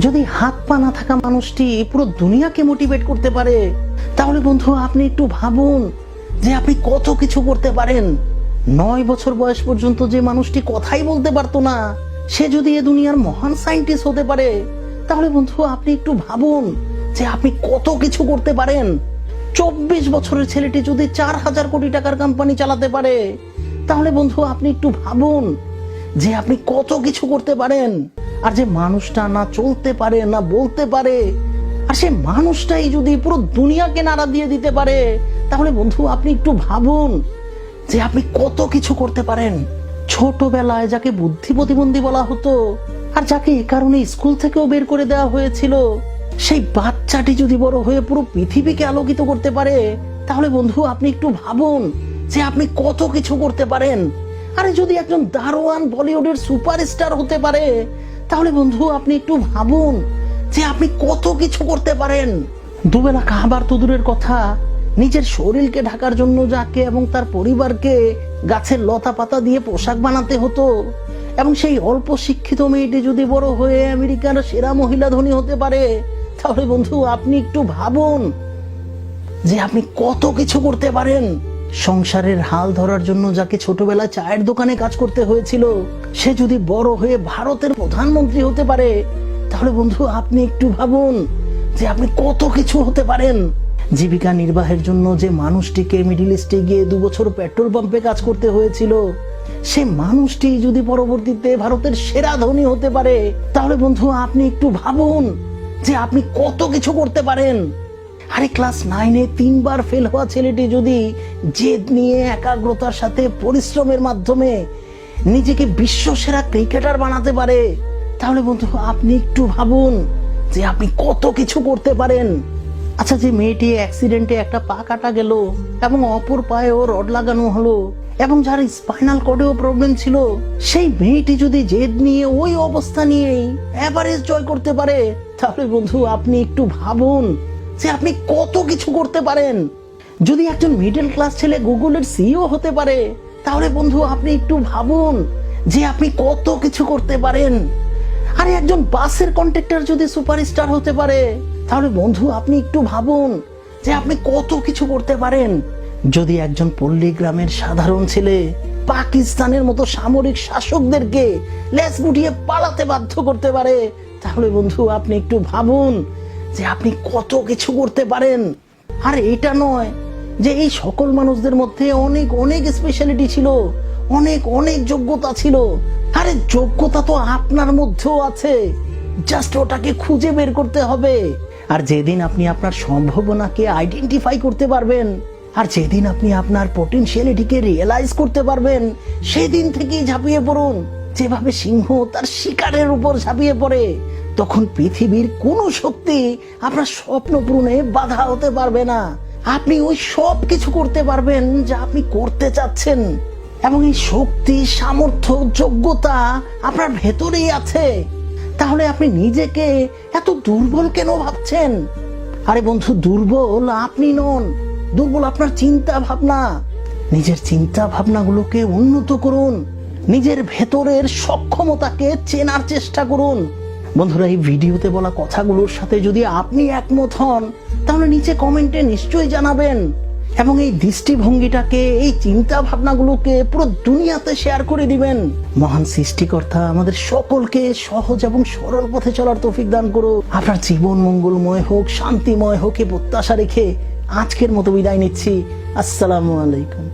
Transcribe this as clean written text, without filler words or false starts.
যদি হাত পা না থাকা মানুষটি পুরো দুনিয়াকে মোটিভেট করতে পারে, তাহলে বন্ধু আপনি একটু ভাবুন যে আপনি কত কিছু করতে পারেন। 9 বছর বয়স পর্যন্ত যে মানুষটি কথাই বলতে পারতো না, সে যদি এ দুনিয়ার মহান সায়েন্টিস্ট হতে পারে, তাহলে বন্ধু আপনি একটু ভাবুন যে আপনি কত কিছু করতে পারেন। 24 বছরের ছেলেটি যদি 4000 কোটি টাকার কোম্পানি চালাতে পারে, তাহলে বন্ধু আপনি একটু ভাবুন যে আপনি কত কিছু করতে পারেন। আর যে মানুষটা না চলতে পারে না বলতে পারে, আর সে মানুষটাই যদি পুরো দুনিয়াকে নাড়া দিয়ে দিতে পারে, তাহলে বন্ধু আপনি একটু ভাবুন যে আপনি কত কিছু করতে পারেন। ছোটবেলায় যাকে বুদ্ধি প্রতিবন্ধী বলা হতো, আর যাকে এ কারণে স্কুল থেকেও বের করে দেওয়া হয়েছিল, সেই বাচ্চাটি যদি বড় হয়ে পুরো পৃথিবীকে আলোকিত করতে পারে, তাহলে বন্ধু আপনি একটু ভাবুন যে আপনি কত কিছু করতে পারেন। আরে যদি একজন দারোয়ান বলিউডের সুপারস্টার হতে পারে, তাহলে বন্ধু আপনি একটু ভাবুন যে আপনি কত কিছু করতে পারেন। দুবেলা খাবার তো দূরের কথা, নিজের শরীরকে ঢাকার জন্য যাকে এবং তার পরিবারকে গাছের লতা পাতা দিয়ে পোশাক বানাতে হতো, এবং সেই অল্প শিক্ষিত মেয়েটি যদি বড় হয়ে আমেরিকার সেরা মহিলা ধনী হতে পারে, তাহলে বন্ধু আপনি একটু ভাবুন যে আপনি কত কিছু করতে পারেন। সংসারের হাল ধরার জন্য যাকে ছোটবেলায় চায়ের দোকানে কাজ করতে হয়েছিল, সে যদি বড় হয়ে ভারতের প্রধানমন্ত্রী হতে পারে, তাহলে বন্ধু আপনি একটু ভাবুন যে আপনি কত কিছু হতে পারেন। জীবিকা নির্বাহের জন্য যে মানুষটিকে মিডল ইস্টে গিয়ে 2 বছর পেট্রোল পাম্পে কাজ করতে হয়েছিল, সে মানুষটি যদি পরবর্তীতে ভারতের সেরা ধনী হতে পারে, তাহলে বন্ধু আপনি একটু ভাবুন যে আপনি কত কিছু করতে পারেন। আরে ক্লাস 9-এ 3 বার ফেল হওয়া ছেলেটি যদি জেদ নিয়ে একাগ্রতার সাথে পরিশ্রমের মাধ্যমে নিজেকে বিশ্ব সেরা ক্রিকেটার বানাতে পারে, তাহলে বন্ধু আপনি একটু ভাবুন যে আপনি কত কিছু করতে পারেন। আচ্ছা, যে মেয়েটি অ্যাক্সিডেন্টে একটা পা কাটা গেল এবং অপর পায়েও রড লাগানো হলো, এবং যার স্পাইনাল কর্ডেও প্রবলেম ছিল, সেই মেয়েটি যদি জেদ নিয়ে ওই অবস্থা নিয়েই এভারেস্ট জয় করতে পারে, তাহলে বন্ধু আপনি একটু ভাবুন যে আপনি কত কিছু করতে পারেন। যদি একজন মিডল ক্লাস ছেলে গুগলের সিইও হতে পারে, তাহলে বন্ধু আপনি একটু ভাবুন যে আপনি কত কিছু করতে পারেন। আরে একজন বাসের কন্ডাক্টর যদি সুপারস্টার হতে পারে, তাহলে বন্ধু আপনি একটু ভাবুন যে আপনি কত কিছু করতে পারেন। যদি একজন পল্লী গ্রামের সাধারণ ছেলে পাকিস্তানের মতো সামরিক শাসকদেরকে লেজ গুটিয়ে পালাতে বাধ্য করতে পারে, তাহলে বন্ধু আপনি একটু ভাবুন যে আপনি কত কিছু করতে পারেন। আর এটা নয় যে এই সকল মানুষদের মধ্যে অনেক অনেক স্পেশালিটি ছিল, অনেক অনেক যোগ্যতা ছিল। আরে যোগ্যতা তো আপনার মধ্যেও আছে, জাস্ট ওটাকে খুঁজে বের করতে হবে। আর যেদিন আপনি আপনার সম্ভাবনাকে আইডেন্টিফাই করতে পারবেন, আর যেদিন আপনি আপনার পটেনশিয়ালিটিকে রিয়েলাইজ করতে পারবেন, সেদিন থেকেই ঝাঁপিয়ে পড়ুন। যেভাবে সিংহ তার শিকারের উপর ঝাঁপিয়ে পড়ে, তখন পৃথিবীর কোনো শক্তি আপনার স্বপ্ন পূরণে বাধা হতে পারবে না। আপনি ওই সব কিছু করতে পারবেন যা আপনি করতে চাচ্ছেন, এবং এই শক্তি, সামর্থ্য, যোগ্যতা আপনার ভেতরেই আছে। তাহলে আপনি নিজেকে এত দুর্বল কেন ভাবছেন? আরে বন্ধু, দুর্বল আপনি নন, দুর্বল আপনার চিন্তা ভাবনা। নিজের চিন্তা ভাবনাগুলোকে উন্নত করুন, নিজের ভেতরের সক্ষমতাকে চেনার চেষ্টা করুন। বন্ধুরা, এই ভিডিওতে বলা কথাগুলোর সাথে যদি আপনি একমত হন, তাহলে নিচে কমেন্টে নিশ্চয়ই জানাবেন, এবং এই দৃষ্টিভঙ্গিটাকে, এই চিন্তা ভাবনাগুলোকে পুরো দুনিয়াতে শেয়ার করে দিবেন। মহান সৃষ্টিকর্তা আমাদের সকলকে সহজ এবং সরল পথে চলার তৌফিক দান করুন। আপনার জীবন মঙ্গলময় হোক, শান্তিময় হোক, এ প্রত্যাশা রেখে আজকের মতো বিদায় নিচ্ছি। আসসালামু আলাইকুম।